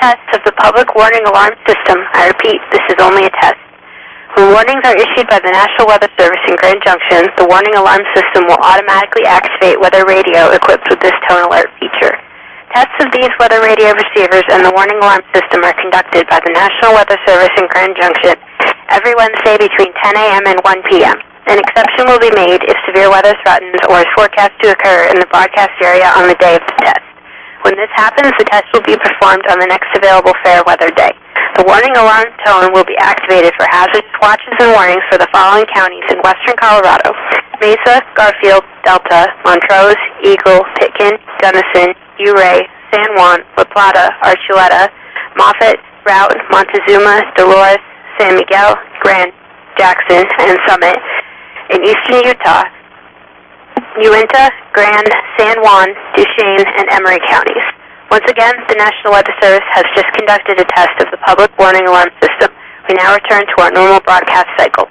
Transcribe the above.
test of the public warning alarm system. I repeat, this is only a test. When warnings are issued by the National Weather Service in Grand Junction, the warning alarm system will automatically activate weather radio equipped with this tone alert feature. Tests of these weather radio receivers and the warning alarm system are conducted by the National Weather Service in Grand Junction every Wednesday between 10 a.m. and 1 p.m. An exception will be made if severe weather threatens or is forecast to occur in the broadcast area on the day of the test. When this happens, the test will be performed on the next available fair weather day. The warning alarm tone will be activated for hazardous watches and warnings for the following counties in western Colorado: Mesa, Garfield, Delta, Montrose, Eagle, Pitkin, Gunnison, Ouray, San Juan, La Plata, Archuleta, Moffett, Routt, Montezuma, Dolores, San Miguel, Grand, Jackson, and Summit. In eastern Utah, Uinta, Grand, San Juan, Duchesne, and Emery counties. Once again, the National Weather Service has just conducted a test of the public warning alarm system. We now return to our normal broadcast cycle.